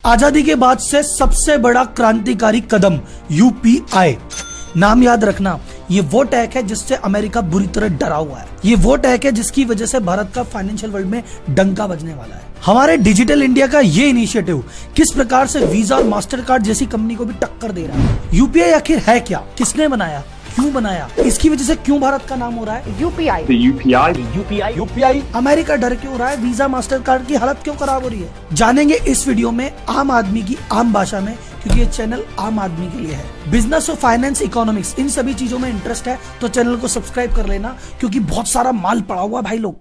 आजादी के बाद से सबसे बड़ा क्रांतिकारी कदम यूपीआई। नाम याद रखना, ये वो टैग है जिससे अमेरिका बुरी तरह डरा हुआ है। ये वो टैग है जिसकी वजह से भारत का फाइनेंशियल वर्ल्ड में डंका बजने वाला है। हमारे डिजिटल इंडिया का ये इनिशिएटिव किस प्रकार से वीजा और मास्टर कार्ड जैसी कंपनी को भी टक्कर दे रहा है। यूपीआई आखिर है क्या, किसने बनाया, क्यों बनाया, इसकी वजह से क्यों भारत का नाम हो रहा है यूपीआई। अमेरिका डर क्यों रहा है, वीजा मास्टर कार्ड की हालत क्यों खराब हो रही है, जानेंगे इस वीडियो में आम आदमी की आम भाषा में, क्योंकि ये चैनल आम आदमी के लिए है। बिजनेस और फाइनेंस, इकोनॉमिक्स, इन सभी चीजों में इंटरेस्ट है तो चैनल को सब्सक्राइब कर लेना, क्योंकि बहुत सारा माल पड़ा हुआ है भाई लोग।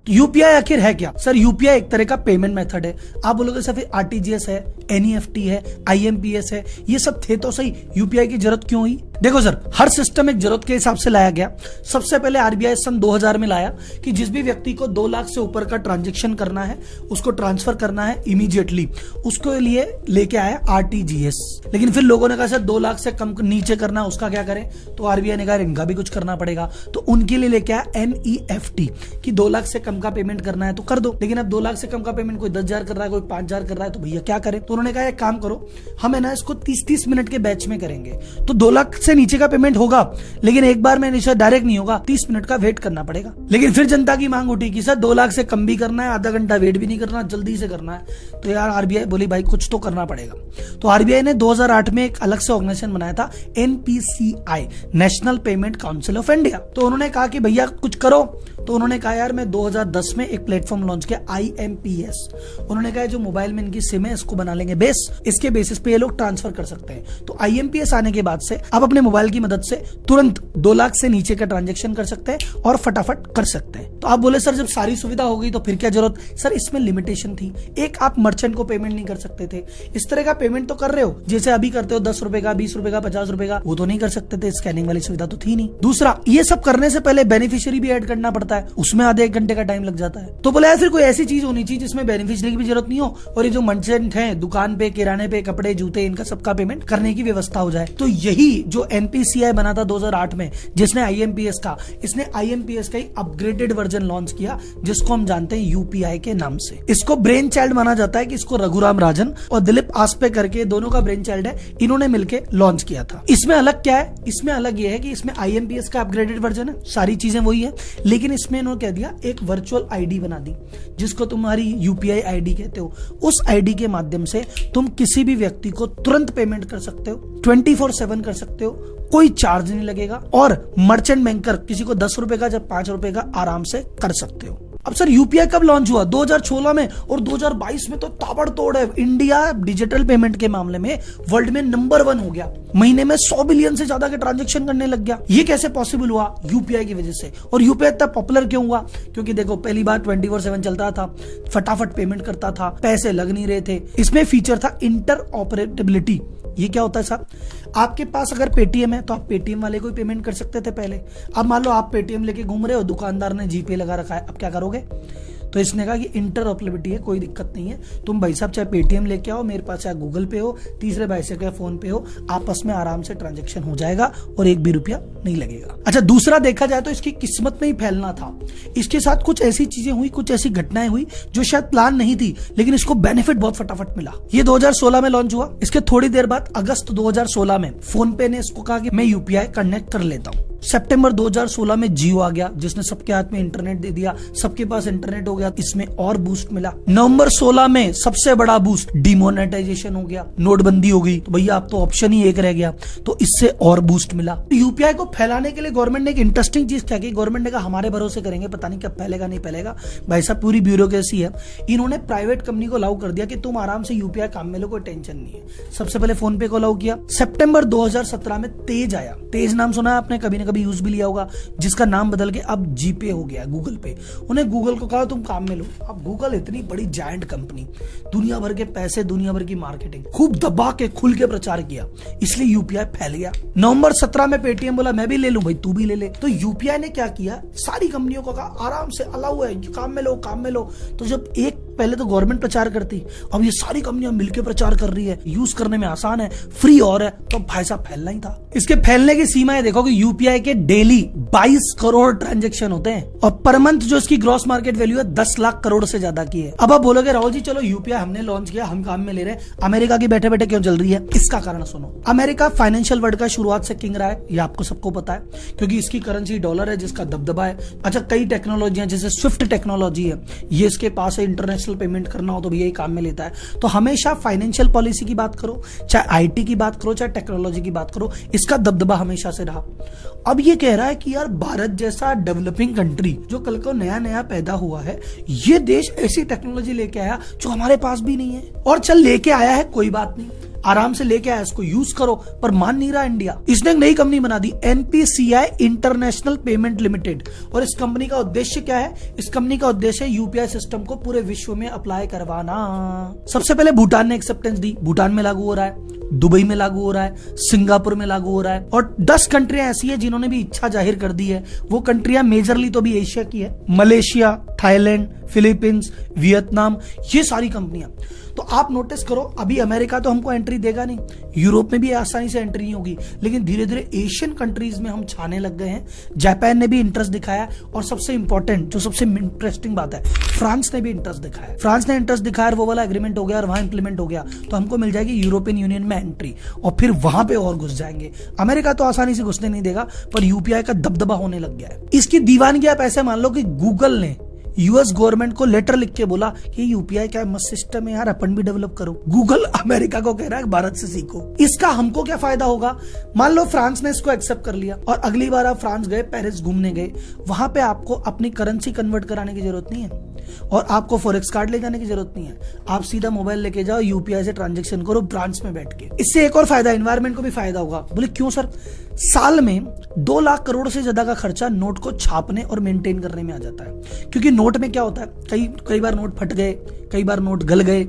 यूपीआई आखिर है क्या? सर यूपीआई एक तरह का पेमेंट मेथड है। आप बोलोगे सर फिर आरटीजीएस है, एनईएफटी है, आईएमपीएस है, ये सब थे तो सही, यूपीआई की जरूरत क्यों हुई? देखो सर, हर सिस्टम एक जरूरत के हिसाब से लाया गया। सबसे पहले आरबीआई सन 2000 में लाया कि जिस भी व्यक्ति को 2 लाख से ऊपर का ट्रांजैक्शन करना है, उसको ट्रांसफर करना है इमीडिएटली, उसके लिए लेके आया आरटीजीएस। लेकिन फिर लोगों ने कहा सर 2 लाख से कम नीचे करना है, उसका क्या करें? तो आरबीआई ने कहा इनका भी कुछ करना पड़ेगा, तो उनके लिए लेके आया एनईएफटी कि 2 लाख से कम का पेमेंट करना है तो कर दो। लेकिन अब 2 लाख से कम का पेमेंट कोई 10,000 कर रहा है, कोई 5,000 कर रहा है, तो भैया क्या करें? तो उन्होंने कहा एक काम करो, हम है ना इसको 30-30 मिनट के बैच में करेंगे, तो 2 लाख से नीचे का पेमेंट होगा, लेकिन एक बार में डायरेक्ट नहीं होगा, 30 मिनट का वेट करना पड़ेगा। लेकिन फिर जनता की मांग उठी कि सर 2 लाख से कम भी करना है, आधा घंटा वेट भी नहीं करना, जल्दी से करना है। तो यार आरबीआई बोली भाई कुछ तो करना पड़ेगा। तो आरबीआई ने 2008 में एक अलग से ऑर्गेनाइजेशन बनाया था, NPCI, national payment council of India. तो उन्होंने कहा कि भैया कुछ करो। तो उन्होंने कहा यार मैं 2010 में एक प्लेटफॉर्म लॉन्च किया, आईएमपीएस। उन्होंने कहा जो मोबाइल में इनकी सिम है इसको बना लेंगे बेस, इसके बेसिस पे ये लोग ट्रांसफर कर सकते हैं। तो आईएमपीएस आने के बाद से आप अपने मोबाइल की मदद से तुरंत 2 लाख से नीचे का ट्रांजैक्शन कर सकते हैं और फटाफट कर सकते हैं। तो आप बोले सर जब सारी सुविधा हो गई तो फिर क्या जरूरत? सर इसमें लिमिटेशन थी। एक, आप मर्चेंट को पेमेंट नहीं कर सकते थे। इस तरह का पेमेंट तो कर रहे हो जैसे अभी करते हो 10 रुपए का, 20 रुपए का, 50 रुपए का, वो तो नहीं कर सकते थे, स्कैनिंग वाली सुविधा तो थी नहीं। दूसरा, ये सब करने से पहले बेनिफिशियरी भी ऐड करना पड़ता है, उसमें आधे 1 घंटे का टाइम लग जाता है। तो बोले फिर कोई ऐसी चीज होनी चाहिए जिसमें बेनिफिशियरी की भी जरूरत नहीं हो और ये जो मर्चेंट है दुकान पे, किराने पे, कपड़े, जूते, इनका सबका पेमेंट करने की व्यवस्था हो जाए। तो यही जो एनपीसीआई बना था 2008 में, जिसने आईएमपीएस का, इसने आईएमपीएस का ही अपग्रेडेड वर्जन लॉन्च किया, जिसको हम जानते हैं यूपीआई के नाम से। इसको ब्रेन चाइल्ड माना जाता है कि इसको रघुराम राजन और दिलीप आस्पे करके दोनों का ब्रेन चाइल्ड है, इन्होंने मिलकर लॉन्च किया था। इसमें अलग क्या है? इसमें अलग यह है कि इसमें आईएमपीएस का अपग्रेडेड वर्जन है, सारी चीजें वही है, लेकिन इसमें इन्होंने कह दिया एक वर्चुअल आईडी बना दी, जिसको तुम्हारी यूपीआई आईडी कहते हो। उस आईडी के माध्यम से तुम किसी भी व्यक्ति को तुरंत पेमेंट कर सकते हो, 24/7 कर सकते हो, कोई चार्ज नहीं लगेगा, और मर्चेंट बैंकर किसी को 10 रुपए का, जब 5 रुपए का आराम से कर सकते हो। अब सर यूपीआई कब लॉन्च हुआ? 2016 में, और 2022 में तो ताबड़तोड़ है। इंडिया डिजिटल पेमेंट के मामले में वर्ल्ड में नंबर 1 हो गया, महीने में 100 बिलियन से ज्यादा के ट्रांजैक्शन करने लग गया। ये कैसे पॉसिबल हुआ? यूपीआई की वजह से। और यूपीआई इतना पॉपुलर क्यों हुआ? क्योंकि देखो पहली बार 24/7 चलता था, फटाफट पेमेंट करता था, पैसे लग नहीं रहे थे। इसमें फीचर था इंटर ऑपरेटेबिलिटी। ये क्या होता है साहब? आपके पास अगर पेटीएम है तो आप पेटीएम वाले को ही पेमेंट कर सकते थे पहले। अब मान लो आप पेटीएम लेके घूम रहे हो, दुकानदार ने जीपे लगा रखा है, अब क्या करोगे? तो इसने कहा कि इंटरऑपरेबिलिटी है, कोई दिक्कत नहीं है, तुम भाई साहब चाहे पेटीएम लेके आओ, मेरे पास चाहे गूगल पे हो, तीसरे भाई से क्या फोन पे हो, आपस में आराम से ट्रांजैक्शन हो जाएगा और 1 भी रुपया नहीं लगेगा। अच्छा, दूसरा देखा जाए तो इसकी किस्मत में ही फैलना था। इसके साथ कुछ ऐसी चीजें हुई, कुछ ऐसी घटनाएं हुई जो शायद प्लान नहीं थी, लेकिन इसको बेनिफिट बहुत फटाफट मिला। ये 2016 में लॉन्च हुआ। इसके थोड़ी देर बाद अगस्त 2016 में फोन पे ने इसको कहा कि मैं यूपीआई कनेक्ट कर लेता हूं। सितंबर 2016 में जियो आ गया, जिसने सबके हाथ में इंटरनेट दे दिया, सबके पास इंटरनेट हो गया, इसमें और बूस्ट मिला। नवंबर 16 में सबसे बड़ा बूस्ट, डिमोनेटाइजेशन हो गया, नोटबंदी हो गई, तो भैया अब तो ऑप्शन ही एक रह गया, तो इससे और बूस्ट मिला। तो यूपीआई को फैलाने के लिए गवर्नमेंट ने एक इंटरेस्टिंग चीज क्या की, गवर्नमेंट ने कहा हमारे भरोसे करेंगे, पता नहीं कब फैलेगा नहीं फैलेगा, भाई साहब पूरी ब्यूरोक्रेसी है। इन्होंने प्राइवेट कंपनी को अलाउ कर दिया कि तुम आराम से यूपीआई काम में लो, कोई टेंशन नहीं है। सबसे पहले फोन पे को अलाउ किया। सितंबर 2017 में तेज आया। तेज नाम सुना है आपने, कभी ना कभी यूज भी लिया होगा, जिसका नाम बदल के अब जीपे हो गया, गूगल पे। उन्हें गूगल को कहा तुम काम में लो। अब गूगल इतनी बड़ी जायंट कंपनी, दुनिया भर के पैसे, दुनिया भर की मार्केटिंग, खूब दबा के खुल के प्रचार किया, इसलिए यूपीआई फैल गया। नवंबर 17 में पेटीएम बोला मैं भी ले लूं, भाई तू भी ले ले। तो यूपीआई ने क्या किया, सारी कंपनियों को कहा आराम से अलाउ है, काम में लो, काम में लो। तो जब एक पहले तो गवर्नमेंट प्रचार करती, अब ये सारी कंपनियां मिलकर प्रचार कर रही है, यूज करने में आसान है, फ्री और है, तो भाई साहब फैलना ही था। इसके फैलने की सीमाएं देखो कि यूपीआई के डेली 22 करोड़ ट्रांजेक्शन होते हैं और पर मंथ जो इसकी ग्रॉस मार्केट वैल्यू है 10 लाख करोड़ से ज्यादा की है। अब आप बोलोगे राहुल जी चलो यूपीआई हमने लॉन्च किया, हम काम में ले रहे हैं, अमेरिका की बैठे बैठे क्यों चल रही है? इसका कारण सुनो। अमेरिका फाइनेंशियल वर्ल्ड का शुरुआत से किंग रहा है, ये आपको सबको पता है, क्योंकि इसकी करेंसी डॉलर है जिसका दबदबा है। अच्छा, कई टेक्नोलॉजियां जैसे स्विफ्ट टेक्नोलॉजी है, ये इसके पास है, इंटरनेशनल पेमेंट करना हो तो भी यही काम में लेता है। तो हमेशा फाइनेंशियल पॉलिसी की बात करो, चाहे आईटी की बात करो, चाहे टेक्नोलॉजी की बात करो, इसका दबदबा हमेशा से रहा। अब ये कह रहा है कि यार भारत जैसा डेवलपिंग कंट्री जो कल को नया नया पैदा हुआ है, ये देश ऐसी टेक्नोलॉजी लेके आया जो हमारे पास भी नहीं है। और चल लेके आया है, कोई बात नहीं, आराम से लेके आया, इसको यूज करो, पर मान नहीं रहा इंडिया। इसने एक नई कंपनी बना दी, एनपीसीआई इंटरनेशनल पेमेंट लिमिटेड। और इस कंपनी का उद्देश्य क्या है? इस कंपनी का उद्देश्य यूपीआई सिस्टम को पूरे विश्व में अप्लाई करवाना। सबसे पहले भूटान ने एक्सेप्टेंस दी, भूटान में लागू हो रहा है, दुबई में लागू हो रहा है, सिंगापुर में लागू हो रहा है, और 10 कंट्रियां ऐसी है जिन्होंने भी इच्छा जाहिर कर दी है। वो कंट्रियां मेजरली तो भी एशिया की है, मलेशिया, थाईलैंड, फिलीपींस, वियतनाम, ये सारी कंपनियां। तो आप नोटिस करो, अभी अमेरिका तो हमको एंट्री देगा नहीं, यूरोप में भी आसानी से एंट्री नहीं होगी, लेकिन धीरे धीरे एशियन कंट्रीज में हम छाने लग गए हैं। जापान ने भी इंटरेस्ट दिखाया, और सबसे इंपॉर्टेंट, जो सबसे इंटरेस्टिंग बात है, फ्रांस ने भी इंटरेस्ट दिखाया। फ्रांस ने इंटरेस्ट दिखाया, वो वाला एग्रीमेंट हो गया और वहां इंप्लीमेंट हो गया, तो हमको मिल जाएगी यूरोपियन यूनियन में एंट्री, और फिर वहां पे और घुस जाएंगे। अमेरिका तो आसानी से घुसने नहीं देगा, पर यूपीआई का दबदबा होने लग गया है। इसकी दीवानगी आप ऐसे मान लो कि गूगल ने यूएस गवर्नमेंट को लेटर लिख के बोला कि यूपीआई क्या मस्त सिस्टम है यार, अपन भी डेवलप करो। गूगल अमेरिका को कह रहा है भारत से सीखो। इसका हमको क्या फायदा होगा? मान लो फ्रांस ने इसको एक्सेप्ट कर लिया, और अगली बार आप फ्रांस गए, पेरिस घूमने गए, वहां पे आपको अपनी करेंसी कन्वर्ट कराने की जरूरत नहीं है, और आपको फॉरेक्स कार्ड ले जाने की जरूरत नहीं है। आप सीधा मोबाइल लेके जाओ, यूपीआई से ट्रांजेक्शन करो ब्रांच में बैठ के। इससे एक और फायदा, एनवायरमेंट को भी फायदा होगा। बोले क्यों सर? साल में 2 लाख करोड़ से ज्यादा का खर्चा नोट को छापने और मेंटेन करने में आ जाता है, क्योंकि नोट में क्या होता है, कई बार नोट फट गए, कई बार नोट गल गए,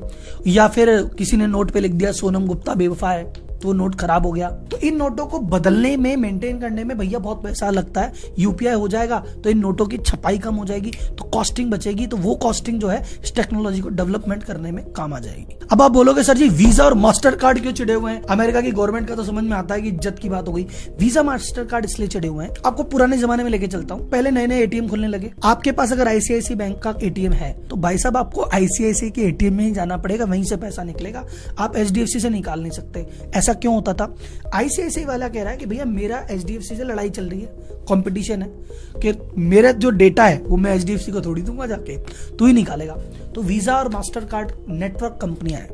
या फिर किसी ने नोट पे लिख दिया सोनम गुप्ता बेवफा है, तो नोट खराब हो गया। तो इन नोटों को बदलने में, मेंटेन करने में भैया बहुत पैसा लगता है। यूपीआई हो जाएगा तो इन नोटों की छपाई कम हो जाएगी, तो कॉस्टिंग बचेगी, तो वो कॉस्टिंग जो है इस टेक्नोलॉजी को डेवलपमेंट करने में काम आ जाएगी। अब आप बोलोगे सर जी वीजा और मास्टर कार्ड क्यों चिड़े हुए हैं? अमेरिका की गवर्नमेंट का तो समझ में आता है कि इज्जत की बात हो गई। वीजा मास्टर कार्ड इसलिए चिड़े हुए हैं, आपको पुराने जमाने में लेके चलता हूँ। पहले नए नए एटीएम खुलने लगे, आपके पास अगर आईसीआईसी बैंक का एटीएम है तो भाई साहब आपको आईसीआईसी के एटीएम में ही जाना पड़ेगा, वहीं से पैसा निकलेगा, आप एचडीएफसी से निकाल नहीं सकते। ऐसा क्यों होता था? आईसीआईसी वाला कह रहा है कि भैया मेरा एचडीएफसी से लड़ाई चल रही है, कंपटीशन है, कि मेरा जो डेटा है वो मैं एचडीएफसी को थोड़ी दूंगा, जाके तू ही निकालेगा। तो वीजा और मास्टर कार्ड नेटवर्क कंपनियां हैं,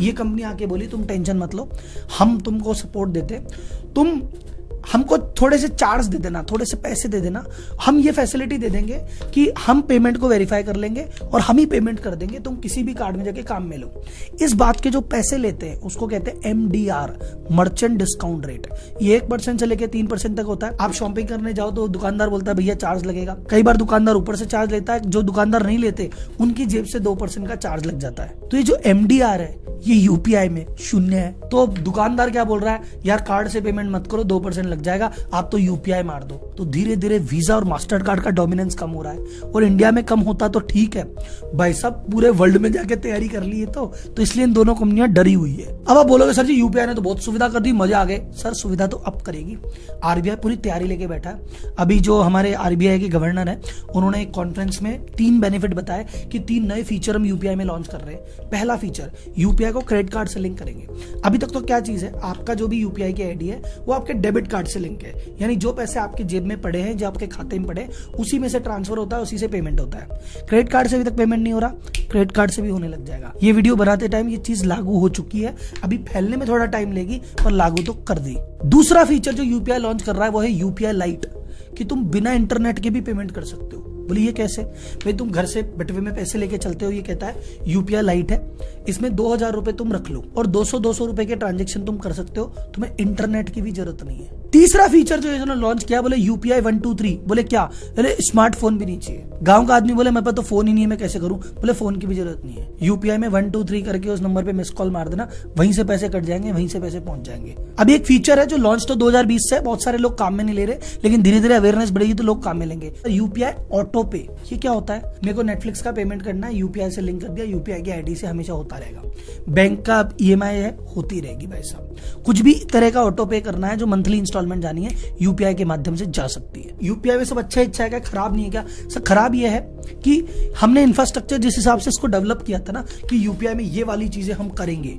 ये कंपनी आके बोली तुम टेंशन मत लो, हम तुमको सपोर्ट देते, तुम हमको थोड़े से चार्ज दे देना, थोड़े से पैसे दे देना, हम ये फैसिलिटी दे देंगे कि हम पेमेंट को वेरीफाई कर लेंगे और हम ही पेमेंट कर देंगे, तुम किसी भी कार्ड में जाके काम में लो। इस बात के जो पैसे लेते हैं उसको कहते हैं MDR, मर्चेंट डिस्काउंट रेट। ये 1% से लेके 3% तक होता है। आप शॉपिंग करने जाओ तो दुकानदार बोलता है भैया चार्ज लगेगा, कई बार दुकानदार ऊपर से चार्ज लेता है, जो दुकानदार नहीं लेते उनकी जेब से 2% का चार्ज लग जाता है। तो ये जो MDR है ये यूपीआई में 0 है। तो दुकानदार क्या बोल रहा है, यार कार्ड से पेमेंट मत करो, 2% लग जाएगा, आप तो यूपीआई मार दो। तो धीरे धीरे वीजा और मास्टर कार्ड का डोमिनेंस कम हो रहा है, और इंडिया में कम होता तो ठीक है, भाई साहब पूरे वर्ल्ड में जाके तैयारी कर ली है, तो इसलिए इन दोनों कंपनियां डरी हुई है। अब आप बोलोगे सर जी यूपीआई ने तो बहुत सुविधा कर दी, मजे आ गए। सर सुविधा तो अब करेगी, आरबीआई पूरी तैयारी लेके बैठा है। अभी जो हमारे आरबीआई के गवर्नर है, उन्होंने एक कॉन्फ्रेंस में 3 बेनिफिट बताए कि 3 नए फीचर हम यूपीआई में लॉन्च कर रहे हैं। पहला फीचर, यूपीआई को क्रेडिट कार्ड से लिंक करेंगे। अभी तक तो क्या चीज है, आपका जो भी यूपीआई की आईडी है वो आपके डेबिट कार्ड से लिंक है, यानी जो पैसे आपके जेब में पड़े हैं, जो आपके खाते में पड़े, उसी में से ट्रांसफर होता है, उसी से पेमेंट होता है। क्रेडिट कार्ड से अभी तक पेमेंट नहीं हो रहा, क्रेडिट कार्ड से भी होने लग जाएगा। ये वीडियो बनाते टाइम ये चीज लागू हो चुकी है, अभी फैलने में थोड़ा टाइम लेगी, पर लागू तो कर दी। दूसरा फीचर जो यूपीआई लॉन्च कर रहा है वो है यूपीआई लाइट, कि तुम बिना इंटरनेट के भी पेमेंट कर सकते हो। बोलिए ये कैसे? भाई तुम घर से बटवे में पैसे लेके चलते हो, ये कहता है यूपीआई लाइट है, इसमें 2000 रुपए तुम रख लो और 200 रुपए के ट्रांजेक्शन तुम कर सकते हो, तुम्हें इंटरनेट की भी जरूरत नहीं है। तीसरा फीचर जो इन्होंने लॉन्च किया, बोले यूपीआई 1 2 3। बोले क्या? बोले स्मार्टफोन भी नहीं चाहिए। गांव का आदमी बोले मेरे पास तो फोन ही नहीं है, मैं कैसे करूं? बोले फोन की भी जरूरत नहीं है। यूपीआई में 1 2 3 करके उस नंबर पे मिस कॉल मार देना, वहीं से पैसे कट जाएंगे, वहीं से पैसे पहुंच जाएंगे। अभी एक फीचर है जो लॉन्च तो 2020 से, बहुत सारे लोग काम में नहीं ले रहे, लेकिन धीरे धीरे अवेयरनेस बढ़ेगी तो लोग काम में लेंगे। यूपीआई ऑटो पे, ये क्या होता है? मेरे को नेटफ्लिक्स का पेमेंट करना है, यूपीआई से लिंक कर दिया, यूपीआई की आईडी से हमेशा होता रहेगा। बैंक का ईएमआई है, होती रहेगी भाई साहब। कुछ भी तरह का ऑटो पे करना है, जो मंथली इंस्टॉलमेंट जानी है, यूपीआई के माध्यम से जा सकती है। यूपीआई में सब अच्छा है क्या? खराब नहीं है क्या? सर खराब ये है कि हमने इंफ्रास्ट्रक्चर जिस हिसाब से इसको डेवलप किया था ना कि यूपीआई में ये वाली चीजें हम करेंगे,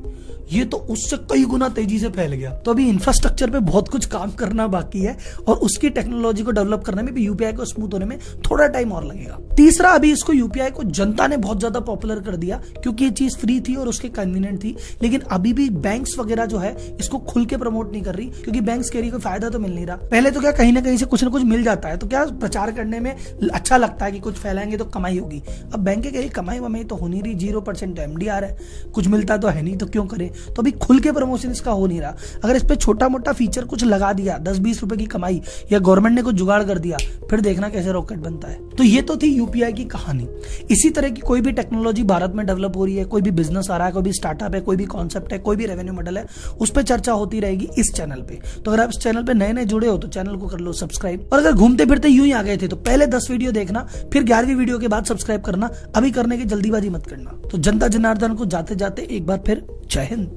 ये तो उससे कई गुना तेजी से फैल गया। तो अभी इंफ्रास्ट्रक्चर पे बहुत कुछ काम करना बाकी है और उसकी टेक्नोलॉजी को डेवलप करने में भी यूपीआई को स्मूथ होने में थोड़ा टाइम और लगेगा। तीसरा, अभी इसको यूपीआई को जनता ने बहुत ज्यादा पॉपुलर कर दिया क्योंकि ये चीज फ्री थी और उसके कन्वीनियंट थी, लेकिन अभी भी बैंक्स वगैरह जो है इसको खुल के प्रमोट नहीं कर रही क्योंकि बैंक्स कह रही कोई फायदा तो मिल नहीं रहा। पहले तो क्या कहीं ना कहीं से कुछ ना कुछ मिल जाता है, तो क्या प्रचार करने में अच्छा लगता है कि कुछ फैलाएंगे तो कमाई होगी। अब बैंक कह रही कमाई वमाई तो हो नहीं रही, 0% एमडीआर है, कुछ मिलता तो है नहीं, तो क्यों करे? तो अभी खुल के प्रमोशन इसका हो नहीं रहा। अगर इस पे छोटा मोटा फीचर कुछ लगा दिया, 10-20 रुपए की कमाई, या गवर्नमेंट ने कुछ जुगाड़ कर दिया, फिर देखना कैसे रॉकेट बनता है। तो ये तो थी यूपीआई की कहानी। इसी तरह की कोई भी टेक्नोलॉजी भारत में डेवलप हो रही है, कोई भी बिजनेस आ रहा है, कोई भी स्टार्टअप है, कोई भी कॉन्सेप्ट है, कोई भी रेवेन्यू मॉडल है, उस पर चर्चा होती रहेगी इस चैनल पे। तो अगर आप इस चैनल पे नए नए जुड़े हो तो चैनल को कर लो सब्सक्राइब, और अगर घूमते फिरते यूं ही आ गए थे तो पहले 10 वीडियो देखना, फिर 11वीं वीडियो के बाद सब्सक्राइब करना। अभी करने की जल्दीबाजी मत करना। तो जनता जनार्दन को जाते जाते एक बार फिर जय हिंद।